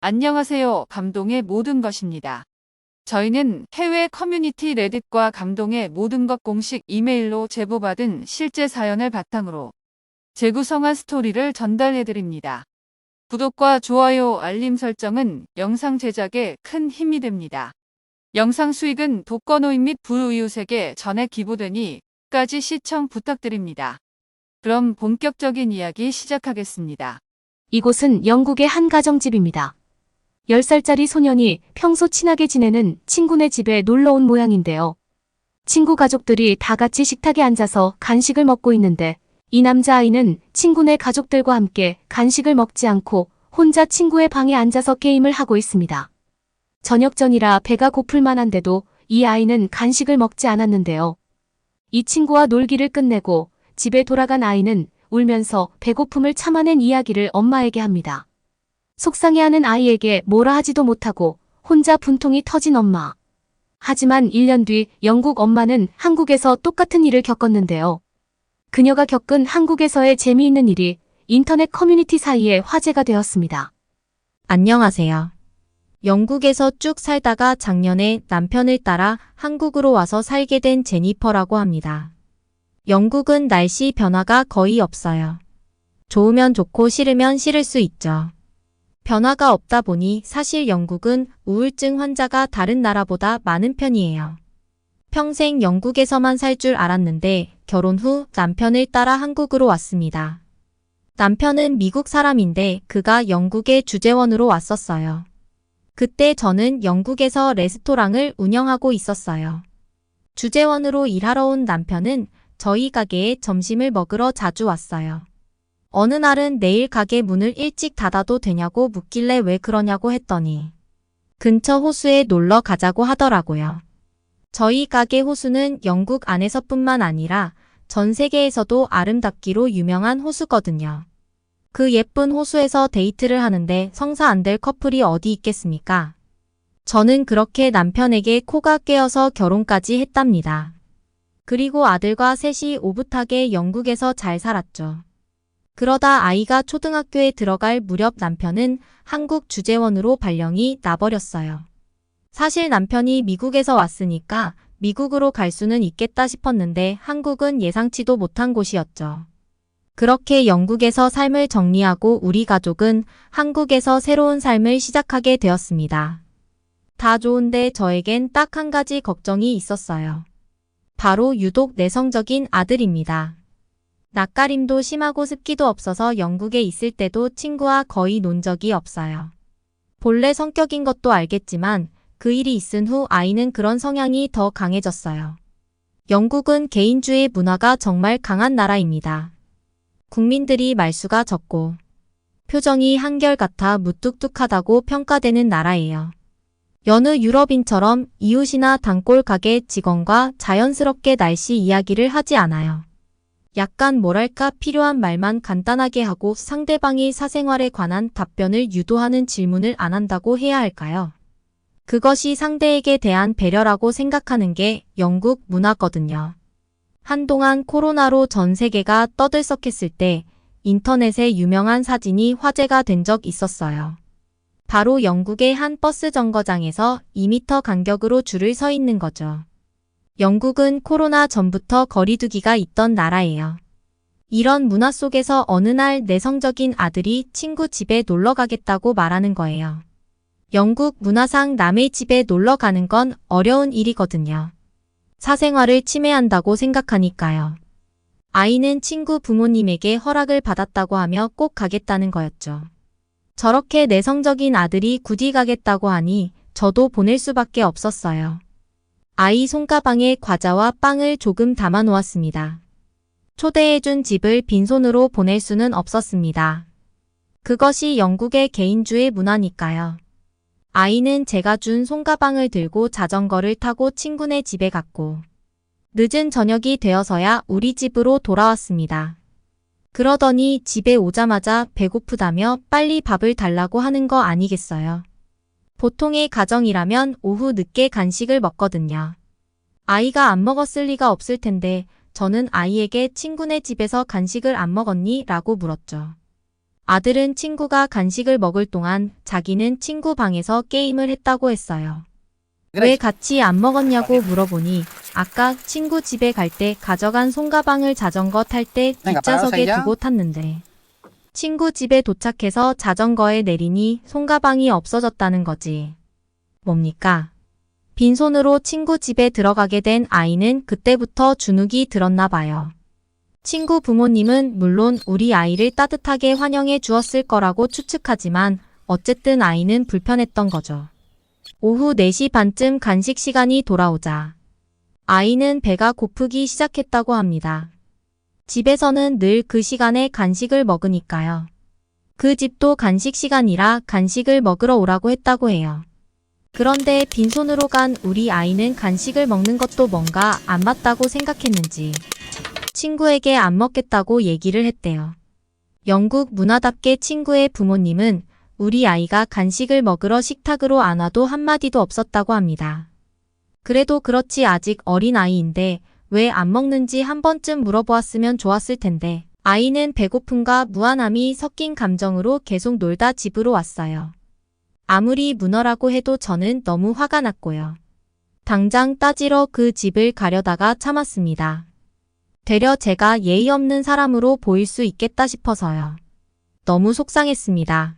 안녕하세요. 감동의 모든 것입니다. 저희는 해외 커뮤니티 레딧과 감동의 모든 것 공식 이메일로 제보받은 실제 사연을 바탕으로 재구성한 스토리를 전달해드립니다. 구독과 좋아요, 알림 설정은 영상 제작에 큰 힘이 됩니다. 영상 수익은 독거노인 및 불우이웃에게 전액 기부되니 끝까지 시청 부탁드립니다. 그럼 본격적인 이야기 시작하겠습니다. 이곳은 영국의 한 가정집입니다. 10살짜리 소년이 평소 친하게 지내는 친구네 집에 놀러 온 모양인데요. 친구 가족들이 다 같이 식탁에 앉아서 간식을 먹고 있는데 이 남자아이는 친구네 가족들과 함께 간식을 먹지 않고 혼자 친구의 방에 앉아서 게임을 하고 있습니다. 저녁 전이라 배가 고플 만한데도 이 아이는 간식을 먹지 않았는데요. 이 친구와 놀기를 끝내고 집에 돌아간 아이는 울면서 배고픔을 참아낸 이야기를 엄마에게 합니다. 속상해하는 아이에게 뭐라 하지도 못하고 혼자 분통이 터진 엄마. 하지만 1년 뒤 영국 엄마는 한국에서 똑같은 일을 겪었는데요. 그녀가 겪은 한국에서의 재미있는 일이 인터넷 커뮤니티 사이에 화제가 되었습니다. 안녕하세요. 영국에서 쭉 살다가 작년에 남편을 따라 한국으로 와서 살게 된 제니퍼라고 합니다. 영국은 날씨 변화가 거의 없어요. 좋으면 좋고 싫으면 싫을 수 있죠. 변화가 없다 보니 사실 영국은 우울증 환자가 다른 나라보다 많은 편이에요. 평생 영국에서만 살 줄 알았는데 결혼 후 남편을 따라 한국으로 왔습니다. 남편은 미국 사람인데 그가 영국의 주재원으로 왔었어요. 그때 저는 영국에서 레스토랑을 운영하고 있었어요. 주재원으로 일하러 온 남편은 저희 가게에 점심을 먹으러 자주 왔어요. 어느 날은 내일 가게 문을 일찍 닫아도 되냐고 묻길래 왜 그러냐고 했더니 근처 호수에 놀러 가자고 하더라고요. 저희 가게 호수는 영국 안에서뿐만 아니라 전 세계에서도 아름답기로 유명한 호수거든요. 그 예쁜 호수에서 데이트를 하는데 성사 안 될 커플이 어디 있겠습니까? 저는 그렇게 남편에게 코가 깨어서 결혼까지 했답니다. 그리고 아들과 셋이 오붓하게 영국에서 잘 살았죠. 그러다 아이가 초등학교에 들어갈 무렵 남편은 한국 주재원으로 발령이 나버렸어요. 사실 남편이 미국에서 왔으니까 미국으로 갈 수는 있겠다 싶었는데 한국은 예상치도 못한 곳이었죠. 그렇게 영국에서 삶을 정리하고 우리 가족은 한국에서 새로운 삶을 시작하게 되었습니다. 다 좋은데 저에겐 딱 한 가지 걱정이 있었어요. 바로 유독 내성적인 아들입니다. 낯가림도 심하고 습기도 없어서 영국에 있을 때도 친구와 거의 논 적이 없어요. 본래 성격인 것도 알겠지만 그 일이 있은 후 아이는 그런 성향이 더 강해졌어요. 영국은 개인주의 문화가 정말 강한 나라입니다. 국민들이 말수가 적고 표정이 한결같아 무뚝뚝하다고 평가되는 나라예요. 여느 유럽인처럼 이웃이나 단골 가게 직원과 자연스럽게 날씨 이야기를 하지 않아요. 약간 뭐랄까 필요한 말만 간단하게 하고 상대방이 사생활에 관한 답변을 유도하는 질문을 안 한다고 해야 할까요? 그것이 상대에게 대한 배려라고 생각하는 게 영국 문화거든요. 한동안 코로나로 전 세계가 떠들썩했을 때 인터넷에 유명한 사진이 화제가 된 적 있었어요. 바로 영국의 한 버스 정거장에서 2m 간격으로 줄을 서 있는 거죠. 영국은 코로나 전부터 거리두기가 있던 나라예요. 이런 문화 속에서 어느 날 내성적인 아들이 친구 집에 놀러 가겠다고 말하는 거예요. 영국 문화상 남의 집에 놀러 가는 건 어려운 일이거든요. 사생활을 침해한다고 생각하니까요. 아이는 친구 부모님에게 허락을 받았다고 하며 꼭 가겠다는 거였죠. 저렇게 내성적인 아들이 굳이 가겠다고 하니 저도 보낼 수밖에 없었어요. 아이 손가방에 과자와 빵을 조금 담아 놓았습니다. 초대해준 집을 빈손으로 보낼 수는 없었습니다. 그것이 영국의 개인주의 문화니까요. 아이는 제가 준 손가방을 들고 자전거를 타고 친구네 집에 갔고 늦은 저녁이 되어서야 우리 집으로 돌아왔습니다. 그러더니 집에 오자마자 배고프다며 빨리 밥을 달라고 하는 거 아니겠어요? 보통의 가정이라면 오후 늦게 간식을 먹거든요. 아이가 안 먹었을 리가 없을 텐데 저는 아이에게 친구네 집에서 간식을 안 먹었니? 라고 물었죠. 아들은 친구가 간식을 먹을 동안 자기는 친구 방에서 게임을 했다고 했어요. 왜 같이 안 먹었냐고 물어보니 아까 친구 집에 갈 때 가져간 손가방을 자전거 탈 때 뒷좌석에 두고 탔는데 친구 집에 도착해서 자전거에 내리니 손가방이 없어졌다는 거지. 뭡니까? 빈손으로 친구 집에 들어가게 된 아이는 그때부터 주눅이 들었나 봐요. 친구 부모님은 물론 우리 아이를 따뜻하게 환영해 주었을 거라고 추측하지만 어쨌든 아이는 불편했던 거죠. 오후 4시 반쯤 간식 시간이 돌아오자 아이는 배가 고프기 시작했다고 합니다. 집에서는 늘 그 시간에 간식을 먹으니까요. 그 집도 간식 시간이라 간식을 먹으러 오라고 했다고 해요. 그런데 빈손으로 간 우리 아이는 간식을 먹는 것도 뭔가 안 맞다고 생각했는지 친구에게 안 먹겠다고 얘기를 했대요. 영국 문화답게 친구의 부모님은 우리 아이가 간식을 먹으러 식탁으로 안 와도 한마디도 없었다고 합니다. 그래도 그렇지 아직 어린 아이인데 왜 안 먹는지 한 번쯤 물어보았으면 좋았을 텐데 아이는 배고픔과 무안함이 섞인 감정으로 계속 놀다 집으로 왔어요. 아무리 문어라고 해도 저는 너무 화가 났고요. 당장 따지러 그 집을 가려다가 참았습니다. 되려 제가 예의 없는 사람으로 보일 수 있겠다 싶어서요. 너무 속상했습니다.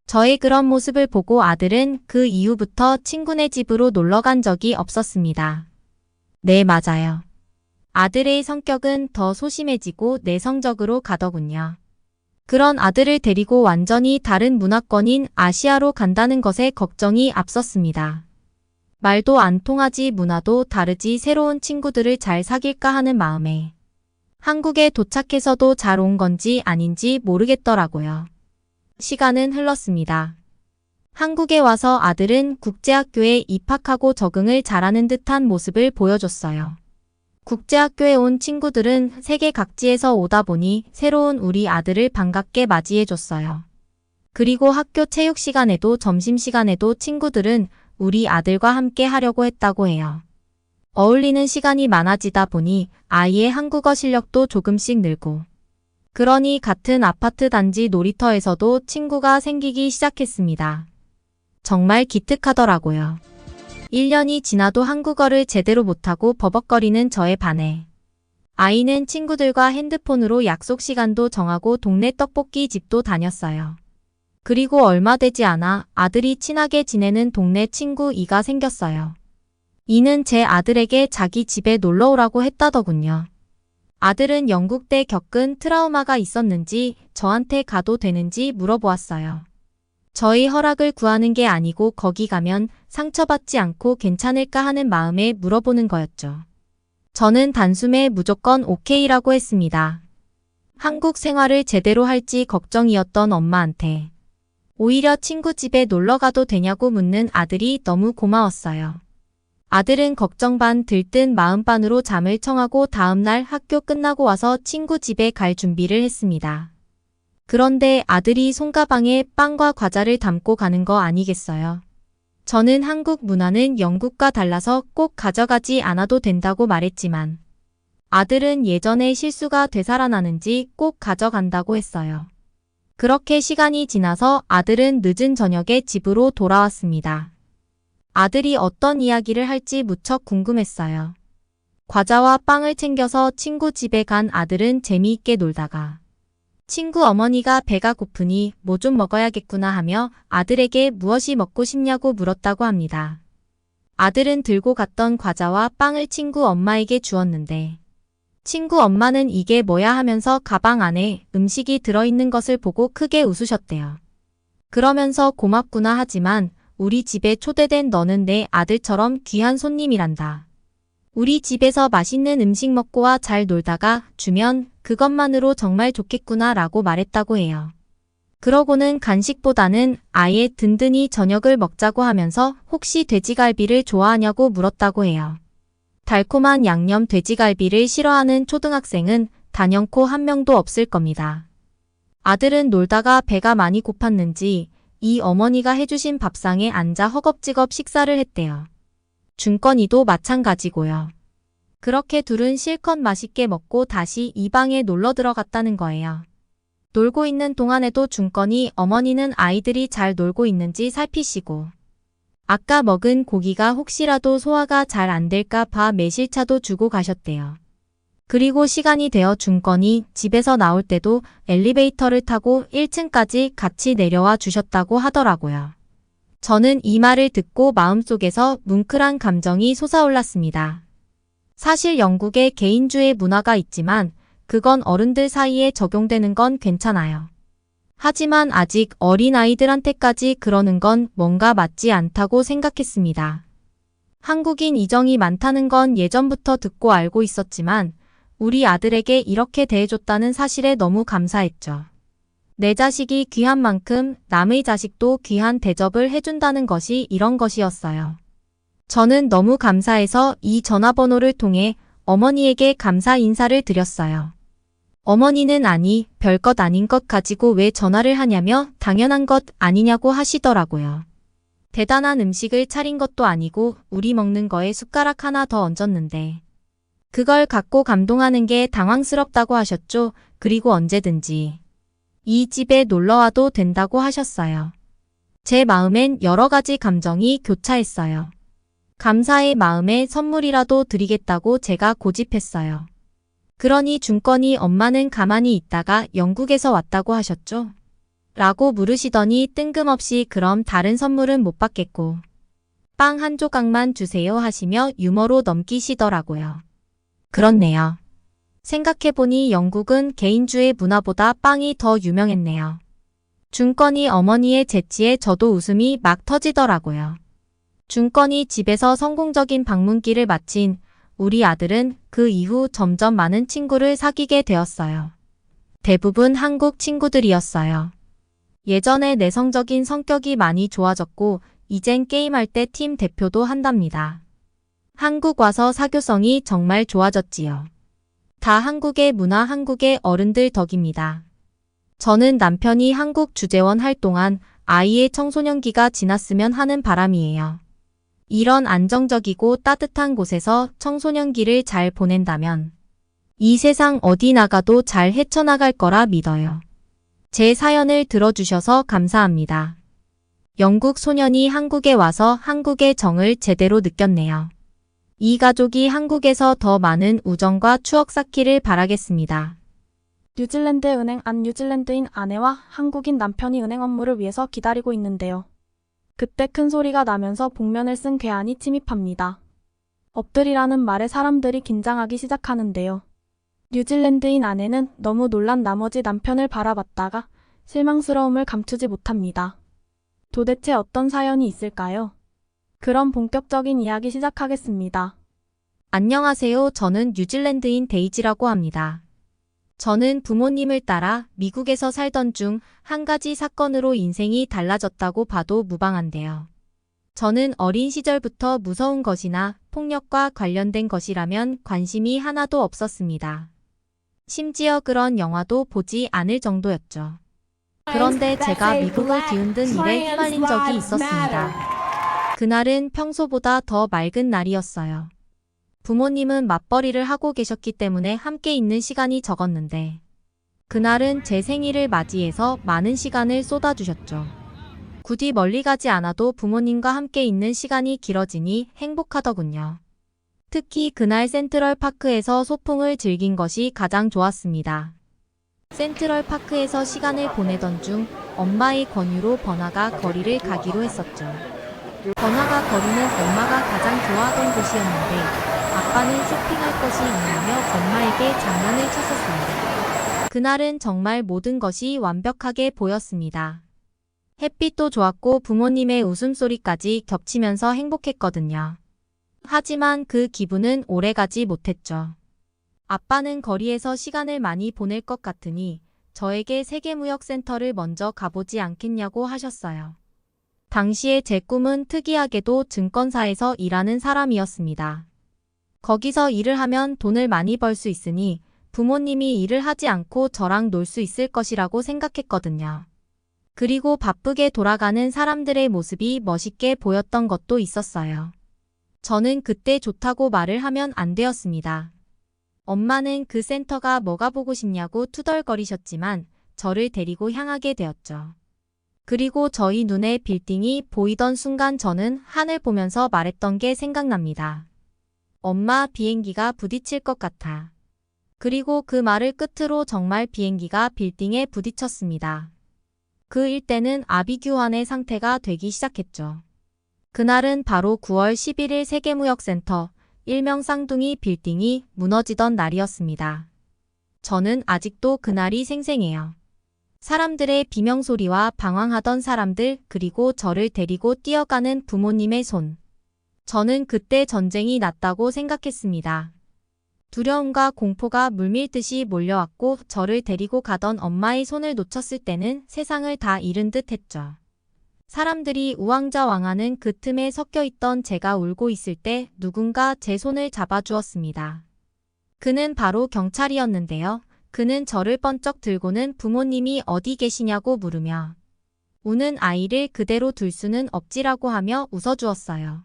저의 그런 모습을 보고 아들은 그 이후부터 친구네 집으로 놀러 간 적이 없었습니다. 네, 맞아요. 아들의 성격은 더 소심해지고 내성적으로 가더군요. 그런 아들을 데리고 완전히 다른 문화권인 아시아로 간다는 것에 걱정이 앞섰습니다. 말도 안 통하지 문화도 다르지 새로운 친구들을 잘 사귈까 하는 마음에 한국에 도착해서도 잘 온 건지 아닌지 모르겠더라고요. 시간은 흘렀습니다. 한국에 와서 아들은 국제학교에 입학하고 적응을 잘하는 듯한 모습을 보여줬어요. 국제학교에 온 친구들은 세계 각지에서 오다 보니 새로운 우리 아들을 반갑게 맞이해줬어요. 그리고 학교 체육 시간에도 점심시간에도 친구들은 우리 아들과 함께 하려고 했다고 해요. 어울리는 시간이 많아지다 보니 아이의 한국어 실력도 조금씩 늘고 그러니 같은 아파트 단지 놀이터에서도 친구가 생기기 시작했습니다. 정말 기특하더라고요. 1년이 지나도 한국어를 제대로 못하고 버벅거리는 저에 반해 아이는 친구들과 핸드폰으로 약속 시간도 정하고 동네 떡볶이 집도 다녔어요. 그리고 얼마 되지 않아 아들이 친하게 지내는 동네 친구 이가 생겼어요. 이는 제 아들에게 자기 집에 놀러 오라고 했다더군요. 아들은 영국 때 겪은 트라우마가 있었는지 저한테 가도 되는지 물어보았어요. 저희 허락을 구하는 게 아니고 거기 가면 상처받지 않고 괜찮을까 하는 마음에 물어보는 거였죠. 저는 단숨에 무조건 오케이라고 했습니다. 한국 생활을 제대로 할지 걱정이었던 엄마한테 오히려 친구 집에 놀러 가도 되냐고 묻는 아들이 너무 고마웠어요. 아들은 걱정 반 들뜬 마음 반으로 잠을 청하고 다음날 학교 끝나고 와서 친구 집에 갈 준비를 했습니다. 그런데 아들이 손가방에 빵과 과자를 담고 가는 거 아니겠어요? 저는 한국 문화는 영국과 달라서 꼭 가져가지 않아도 된다고 말했지만 아들은 예전에 실수가 되살아나는지 꼭 가져간다고 했어요. 그렇게 시간이 지나서 아들은 늦은 저녁에 집으로 돌아왔습니다. 아들이 어떤 이야기를 할지 무척 궁금했어요. 과자와 빵을 챙겨서 친구 집에 간 아들은 재미있게 놀다가 친구 어머니가 배가 고프니 뭐 좀 먹어야겠구나 하며 아들에게 무엇이 먹고 싶냐고 물었다고 합니다. 아들은 들고 갔던 과자와 빵을 친구 엄마에게 주었는데 친구 엄마는 이게 뭐야 하면서 가방 안에 음식이 들어있는 것을 보고 크게 웃으셨대요. 그러면서 고맙구나 하지만 우리 집에 초대된 너는 내 아들처럼 귀한 손님이란다. 우리 집에서 맛있는 음식 먹고 와 잘 놀다가 주면 그것만으로 정말 좋겠구나 라고 말했다고 해요. 그러고는 간식보다는 아예 든든히 저녁을 먹자고 하면서 혹시 돼지갈비를 좋아하냐고 물었다고 해요. 달콤한 양념 돼지갈비를 싫어하는 초등학생은 단연코 한 명도 없을 겁니다. 아들은 놀다가 배가 많이 고팠는지 이 어머니가 해주신 밥상에 앉아 허겁지겁 식사를 했대요. 준건이도 마찬가지고요. 그렇게 둘은 실컷 맛있게 먹고 다시 이 방에 놀러 들어갔다는 거예요. 놀고 있는 동안에도 중건이 어머니는 아이들이 잘 놀고 있는지 살피시고 아까 먹은 고기가 혹시라도 소화가 잘 안 될까 봐 매실차도 주고 가셨대요. 그리고 시간이 되어 중건이 집에서 나올 때도 엘리베이터를 타고 1층까지 같이 내려와 주셨다고 하더라고요. 저는 이 말을 듣고 마음속에서 뭉클한 감정이 솟아올랐습니다. 사실 영국에 개인주의 문화가 있지만 그건 어른들 사이에 적용되는 건 괜찮아요. 하지만 아직 어린아이들한테까지 그러는 건 뭔가 맞지 않다고 생각했습니다. 한국인 이정이 많다는 건 예전부터 듣고 알고 있었지만 우리 아들에게 이렇게 대해줬다는 사실에 너무 감사했죠. 내 자식이 귀한 만큼 남의 자식도 귀한 대접을 해준다는 것이 이런 것이었어요. 저는 너무 감사해서 이 전화번호를 통해 어머니에게 감사 인사를 드렸어요. 어머니는 아니, 별것 아닌 것 가지고 왜 전화를 하냐며 당연한 것 아니냐고 하시더라고요. 대단한 음식을 차린 것도 아니고 우리 먹는 거에 숟가락 하나 더 얹었는데 그걸 갖고 감동하는 게 당황스럽다고 하셨죠. 그리고 언제든지 이 집에 놀러와도 된다고 하셨어요. 제 마음엔 여러 가지 감정이 교차했어요. 감사의 마음에 선물이라도 드리겠다고 제가 고집했어요. 그러니 중건이 엄마는 가만히 있다가 영국에서 왔다고 하셨죠? 라고 물으시더니 뜬금없이 그럼 다른 선물은 못 받겠고 빵 한 조각만 주세요 하시며 유머로 넘기시더라고요. 그렇네요. 생각해보니 영국은 개인주의 문화보다 빵이 더 유명했네요. 중건이 어머니의 재치에 저도 웃음이 막 터지더라고요. 중건이 집에서 성공적인 방문기를 마친 우리 아들은 그 이후 점점 많은 친구를 사귀게 되었어요. 대부분 한국 친구들이었어요. 예전에 내성적인 성격이 많이 좋아졌고 이젠 게임할 때 팀 대표도 한답니다. 한국 와서 사교성이 정말 좋아졌지요. 다 한국의 문화, 한국의 어른들 덕입니다. 저는 남편이 한국 주재원 할 동안 아이의 청소년기가 지났으면 하는 바람이에요. 이런 안정적이고 따뜻한 곳에서 청소년기를 잘 보낸다면 이 세상 어디 나가도 잘 헤쳐나갈 거라 믿어요. 제 사연을 들어주셔서 감사합니다. 영국 소년이 한국에 와서 한국의 정을 제대로 느꼈네요. 이 가족이 한국에서 더 많은 우정과 추억 쌓기를 바라겠습니다. 뉴질랜드 은행 안 뉴질랜드인 아내와 한국인 남편이 은행 업무를 위해서 기다리고 있는데요. 그때 큰 소리가 나면서 복면을 쓴 괴한이 침입합니다. 엎드리라는 말에 사람들이 긴장하기 시작하는데요. 뉴질랜드인 아내는 너무 놀란 나머지 남편을 바라봤다가 실망스러움을 감추지 못합니다. 도대체 어떤 사연이 있을까요? 그럼 본격적인 이야기 시작하겠습니다. 안녕하세요. 저는 뉴질랜드인 데이지라고 합니다. 저는 부모님을 따라 미국에서 살던 중 한 가지 사건으로 인생이 달라졌다고 봐도 무방한데요. 저는 어린 시절부터 무서운 것이나 폭력과 관련된 것이라면 관심이 하나도 없었습니다. 심지어 그런 영화도 보지 않을 정도였죠. 그런데 제가 미국을 뒤흔든 일에 휘말린 적이 있었습니다. 그날은 평소보다 더 맑은 날이었어요. 부모님은 맞벌이를 하고 계셨기 때문에 함께 있는 시간이 적었는데 그날은 제 생일을 맞이해서 많은 시간을 쏟아주셨죠. 굳이 멀리 가지 않아도 부모님과 함께 있는 시간이 길어지니 행복하더군요. 특히 그날 센트럴파크에서 소풍을 즐긴 것이 가장 좋았습니다. 센트럴파크에서 시간을 보내던 중 엄마의 권유로 번화가 거리를 가기로 했었죠. 번화가 거리는 엄마가 가장 좋아하던 곳이었는데 아빠는 쇼핑할 것이 있냐며 엄마에게 장난을 쳤었습니다. 그날은 정말 모든 것이 완벽하게 보였습니다. 햇빛도 좋았고 부모님의 웃음소리까지 겹치면서 행복했거든요. 하지만 그 기분은 오래가지 못했죠. 아빠는 거리에서 시간을 많이 보낼 것 같으니 저에게 세계무역센터를 먼저 가보지 않겠냐고 하셨어요. 당시에 제 꿈은 특이하게도 증권사에서 일하는 사람이었습니다. 거기서 일을 하면 돈을 많이 벌 수 있으니 부모님이 일을 하지 않고 저랑 놀 수 있을 것이라고 생각했거든요. 그리고 바쁘게 돌아가는 사람들의 모습이 멋있게 보였던 것도 있었어요. 저는 그때 좋다고 말을 하면 안 되었습니다. 엄마는 그 센터가 뭐가 보고 싶냐고 투덜거리셨지만 저를 데리고 향하게 되었죠. 그리고 저희 눈에 빌딩이 보이던 순간 저는 하늘 보면서 말했던 게 생각납니다. 엄마, 비행기가 부딪힐 것 같아. 그리고 그 말을 끝으로 정말 비행기가 빌딩에 부딪혔습니다. 그 일대는 아비규환의 상태가 되기 시작했죠. 그날은 바로 9월 11일 세계무역센터, 일명 쌍둥이 빌딩이 무너지던 날이었습니다. 저는 아직도 그날이 생생해요. 사람들의 비명소리와 방황하던 사람들, 그리고 저를 데리고 뛰어가는 부모님의 손. 저는 그때 전쟁이 났다고 생각했습니다. 두려움과 공포가 물밀듯이 몰려왔고 저를 데리고 가던 엄마의 손을 놓쳤을 때는 세상을 다 잃은 듯 했죠. 사람들이 우왕좌왕하는 그 틈에 섞여 있던 제가 울고 있을 때 누군가 제 손을 잡아주었습니다. 그는 바로 경찰이었는데요. 그는 저를 번쩍 들고는 부모님이 어디 계시냐고 물으며 우는 아이를 그대로 둘 수는 없지라고 하며 웃어주었어요.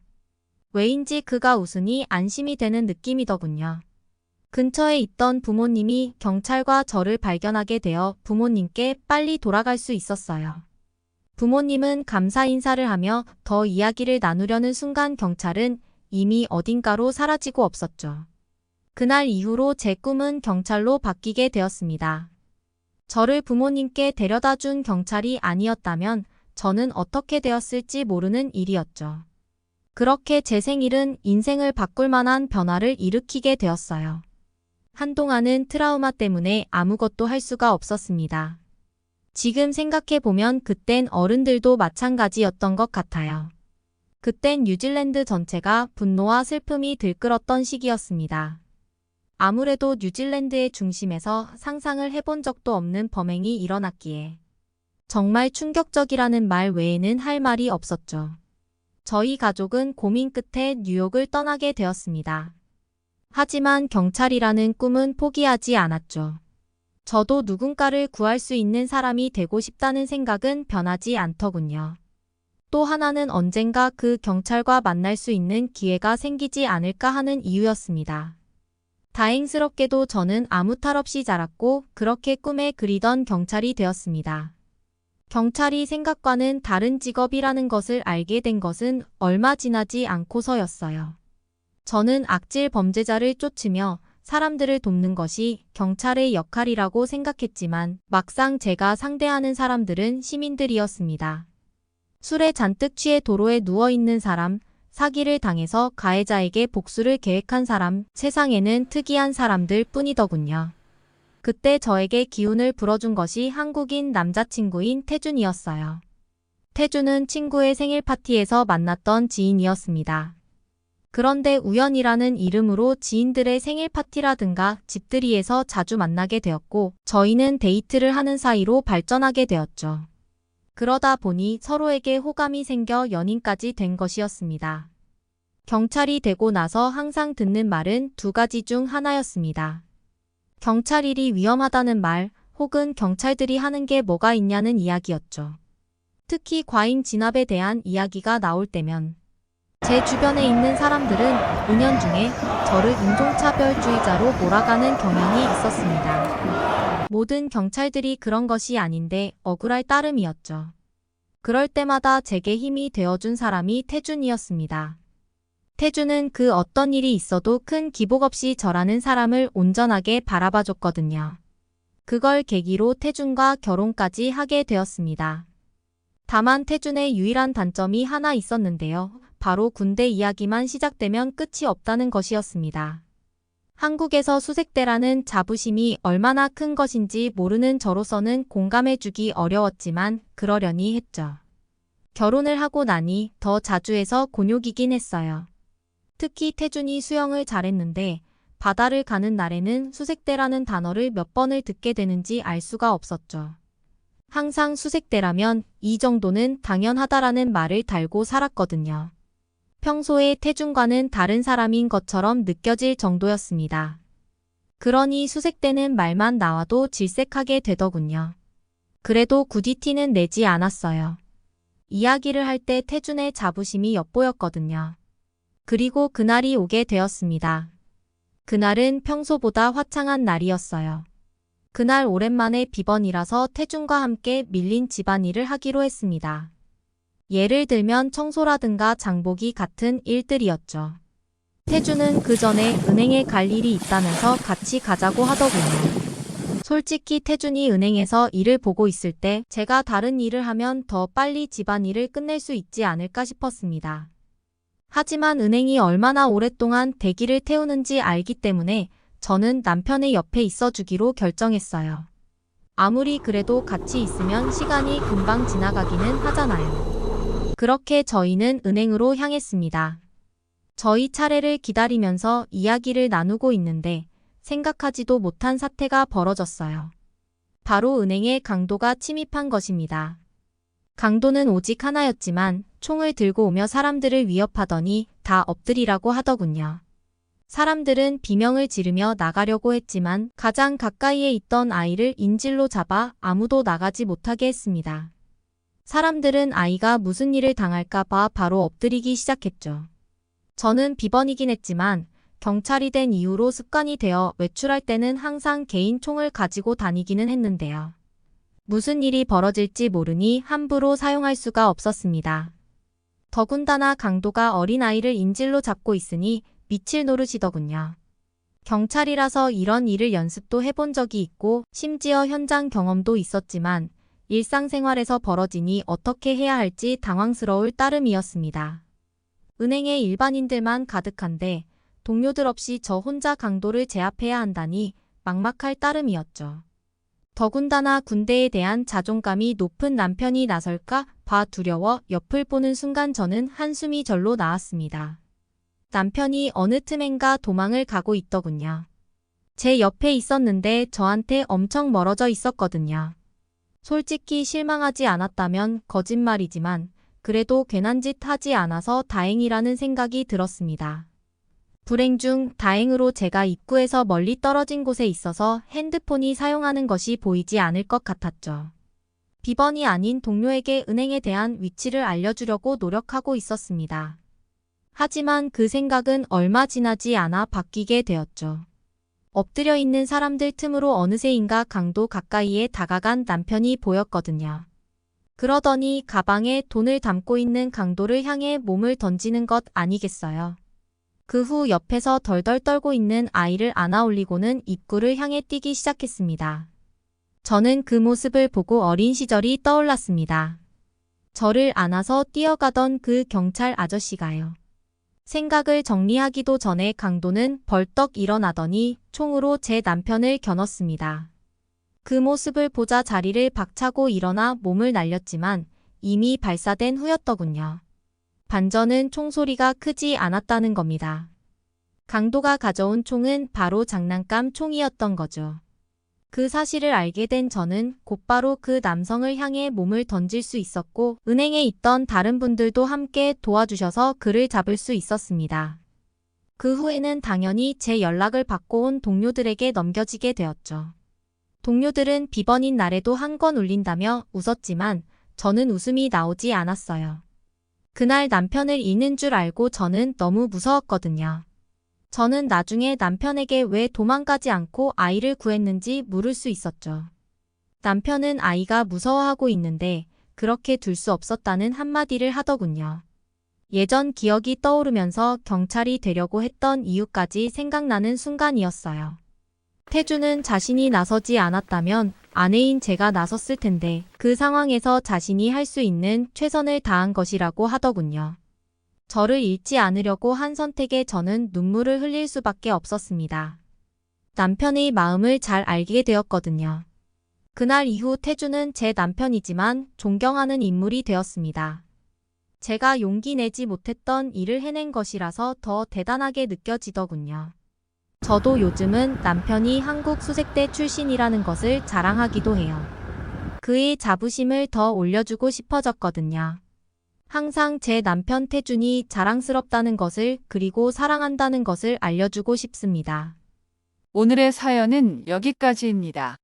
왜인지 그가 웃으니 안심이 되는 느낌이더군요. 근처에 있던 부모님이 경찰과 저를 발견하게 되어 부모님께 빨리 돌아갈 수 있었어요. 부모님은 감사 인사를 하며 더 이야기를 나누려는 순간 경찰은 이미 어딘가로 사라지고 없었죠. 그날 이후로 제 꿈은 경찰로 바뀌게 되었습니다. 저를 부모님께 데려다 준 경찰이 아니었다면 저는 어떻게 되었을지 모르는 일이었죠. 그렇게 제 생일은 인생을 바꿀 만한 변화를 일으키게 되었어요. 한동안은 트라우마 때문에 아무것도 할 수가 없었습니다. 지금 생각해보면 그땐 어른들도 마찬가지였던 것 같아요. 그땐 뉴질랜드 전체가 분노와 슬픔이 들끓었던 시기였습니다. 아무래도 뉴질랜드의 중심에서 상상을 해본 적도 없는 범행이 일어났기에 정말 충격적이라는 말 외에는 할 말이 없었죠. 저희 가족은 고민 끝에 뉴욕을 떠나게 되었습니다. 하지만 경찰이라는 꿈은 포기하지 않았죠. 저도 누군가를 구할 수 있는 사람이 되고 싶다는 생각은 변하지 않더군요. 또 하나는 언젠가 그 경찰과 만날 수 있는 기회가 생기지 않을까 하는 이유였습니다. 다행스럽게도 저는 아무 탈 없이 자랐고 그렇게 꿈에 그리던 경찰이 되었습니다. 경찰이 생각과는 다른 직업이라는 것을 알게 된 것은 얼마 지나지 않고서였어요. 저는 악질 범죄자를 쫓으며 사람들을 돕는 것이 경찰의 역할이라고 생각했지만 막상 제가 상대하는 사람들은 시민들이었습니다. 술에 잔뜩 취해 도로에 누워있는 사람, 사기를 당해서 가해자에게 복수를 계획한 사람, 세상에는 특이한 사람들 뿐이더군요. 그때 저에게 기운을 불어준 것이 한국인 남자친구인 태준이었어요. 태준은 친구의 생일 파티에서 만났던 지인이었습니다. 그런데 우연이라는 이름으로 지인들의 생일 파티라든가 집들이에서 자주 만나게 되었고 저희는 데이트를 하는 사이로 발전하게 되었죠. 그러다 보니 서로에게 호감이 생겨 연인까지 된 것이었습니다. 경찰이 되고 나서 항상 듣는 말은 두 가지 중 하나였습니다. 경찰 일이 위험하다는 말 혹은 경찰들이 하는 게 뭐가 있냐는 이야기였죠. 특히 과잉 진압에 대한 이야기가 나올 때면 제 주변에 있는 사람들은 은연중에 저를 인종차별주의자로 몰아가는 경향이 있었습니다. 모든 경찰들이 그런 것이 아닌데 억울할 따름이었죠. 그럴 때마다 제게 힘이 되어준 사람이 태준이었습니다. 태준은 그 어떤 일이 있어도 큰 기복 없이 저라는 사람을 온전하게 바라봐줬거든요. 그걸 계기로 태준과 결혼까지 하게 되었습니다. 다만 태준의 유일한 단점이 하나 있었는데요. 바로 군대 이야기만 시작되면 끝이 없다는 것이었습니다. 한국에서 수색대라는 자부심이 얼마나 큰 것인지 모르는 저로서는 공감해주기 어려웠지만 그러려니 했죠. 결혼을 하고 나니 더 자주 해서 곤욕이긴 했어요. 특히 태준이 수영을 잘했는데 바다를 가는 날에는 수색대라는 단어를 몇 번을 듣게 되는지 알 수가 없었죠. 항상 수색대라면 이 정도는 당연하다라는 말을 달고 살았거든요. 평소에 태준과는 다른 사람인 것처럼 느껴질 정도였습니다. 그러니 수색대는 말만 나와도 질색하게 되더군요. 그래도 굳이 티는 내지 않았어요. 이야기를 할 때 태준의 자부심이 엿보였거든요. 그리고 그날이 오게 되었습니다. 그날은 평소보다 화창한 날이었어요. 그날 오랜만에 비번이라서 태준과 함께 밀린 집안일을 하기로 했습니다. 예를 들면 청소라든가 장보기 같은 일들이었죠. 태준은 그 전에 은행에 갈 일이 있다면서 같이 가자고 하더군요. 솔직히 태준이 은행에서 일을 보고 있을 때 제가 다른 일을 하면 더 빨리 집안일을 끝낼 수 있지 않을까 싶었습니다. 하지만 은행이 얼마나 오랫동안 대기를 태우는지 알기 때문에 저는 남편의 옆에 있어주기로 결정했어요. 아무리 그래도 같이 있으면 시간이 금방 지나가기는 하잖아요. 그렇게 저희는 은행으로 향했습니다. 저희 차례를 기다리면서 이야기를 나누고 있는데 생각하지도 못한 사태가 벌어졌어요. 바로 은행에 강도가 침입한 것입니다. 강도는 오직 하나였지만 총을 들고 오며 사람들을 위협하더니 다 엎드리라고 하더군요. 사람들은 비명을 지르며 나가려고 했지만 가장 가까이에 있던 아이를 인질로 잡아 아무도 나가지 못하게 했습니다. 사람들은 아이가 무슨 일을 당할까 봐 바로 엎드리기 시작했죠. 저는 비번이긴 했지만 경찰이 된 이후로 습관이 되어 외출할 때는 항상 개인 총을 가지고 다니기는 했는데요. 무슨 일이 벌어질지 모르니 함부로 사용할 수가 없었습니다. 더군다나 강도가 어린아이를 인질로 잡고 있으니 미칠 노릇이더군요. 경찰이라서 이런 일을 연습도 해본 적이 있고 심지어 현장 경험도 있었지만 일상생활에서 벌어지니 어떻게 해야 할지 당황스러울 따름이었습니다. 은행에 일반인들만 가득한데 동료들 없이 저 혼자 강도를 제압해야 한다니 막막할 따름이었죠. 더군다나 군대에 대한 자존감이 높은 남편이 나설까 봐 두려워 옆을 보는 순간 저는 한숨이 절로 나왔습니다. 남편이 어느 틈엔가 도망을 가고 있더군요. 제 옆에 있었는데 저한테 엄청 멀어져 있었거든요. 솔직히 실망하지 않았다면 거짓말이지만 그래도 괜한 짓 하지 않아서 다행이라는 생각이 들었습니다. 불행 중 다행으로 제가 입구에서 멀리 떨어진 곳에 있어서 핸드폰이 사용하는 것이 보이지 않을 것 같았죠. 비번이 아닌 동료에게 은행에 대한 위치를 알려주려고 노력하고 있었습니다. 하지만 그 생각은 얼마 지나지 않아 바뀌게 되었죠. 엎드려 있는 사람들 틈으로 어느새인가 강도 가까이에 다가간 남편이 보였거든요. 그러더니 가방에 돈을 담고 있는 강도를 향해 몸을 던지는 것 아니겠어요. 그 후 옆에서 덜덜 떨고 있는 아이를 안아 올리고는 입구를 향해 뛰기 시작했습니다. 저는 그 모습을 보고 어린 시절이 떠올랐습니다. 저를 안아서 뛰어가던 그 경찰 아저씨가요. 생각을 정리하기도 전에 강도는 벌떡 일어나더니 총으로 제 남편을 겨눴습니다. 그 모습을 보자 자리를 박차고 일어나 몸을 날렸지만 이미 발사된 후였더군요. 반전은 총소리가 크지 않았다는 겁니다. 강도가 가져온 총은 바로 장난감 총이었던 거죠. 그 사실을 알게 된 저는 곧바로 그 남성을 향해 몸을 던질 수 있었고 은행에 있던 다른 분들도 함께 도와주셔서 그를 잡을 수 있었습니다. 그 후에는 당연히 제 연락을 받고 온 동료들에게 넘겨지게 되었죠. 동료들은 비번인 날에도 한 건 울린다며 웃었지만 저는 웃음이 나오지 않았어요. 그날 남편을 잃는 줄 알고 저는 너무 무서웠거든요. 저는 나중에 남편에게 왜 도망가지 않고 아이를 구했는지 물을 수 있었죠. 남편은 아이가 무서워하고 있는데 그렇게 둘 수 없었다는 한마디를 하더군요. 예전 기억이 떠오르면서 경찰이 되려고 했던 이유까지 생각나는 순간이었어요. 태주는 자신이 나서지 않았다면 아내인 제가 나섰을 텐데 그 상황에서 자신이 할 수 있는 최선을 다한 것이라고 하더군요. 저를 잃지 않으려고 한 선택에 저는 눈물을 흘릴 수밖에 없었습니다. 남편의 마음을 잘 알게 되었거든요. 그날 이후 태주는 제 남편이지만 존경하는 인물이 되었습니다. 제가 용기 내지 못했던 일을 해낸 것이라서 더 대단하게 느껴지더군요. 저도 요즘은 남편이 한국 수색대 출신이라는 것을 자랑하기도 해요. 그의 자부심을 더 올려주고 싶어졌거든요. 항상 제 남편 태준이 자랑스럽다는 것을 그리고 사랑한다는 것을 알려주고 싶습니다. 오늘의 사연은 여기까지입니다.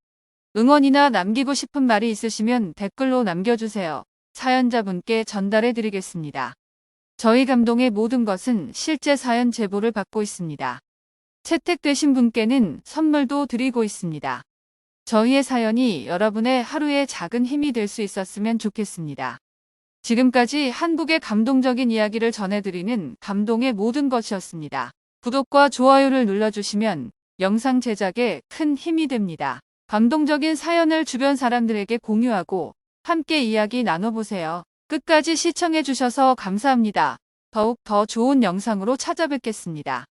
응원이나 남기고 싶은 말이 있으시면 댓글로 남겨주세요. 사연자분께 전달해 드리겠습니다. 저희 감동의 모든 것은 실제 사연 제보를 받고 있습니다. 채택되신 분께는 선물도 드리고 있습니다. 저희의 사연이 여러분의 하루에 작은 힘이 될 수 있었으면 좋겠습니다. 지금까지 한국의 감동적인 이야기를 전해드리는 감동의 모든 것이었습니다. 구독과 좋아요를 눌러주시면 영상 제작에 큰 힘이 됩니다. 감동적인 사연을 주변 사람들에게 공유하고 함께 이야기 나눠보세요. 끝까지 시청해주셔서 감사합니다. 더욱 더 좋은 영상으로 찾아뵙겠습니다.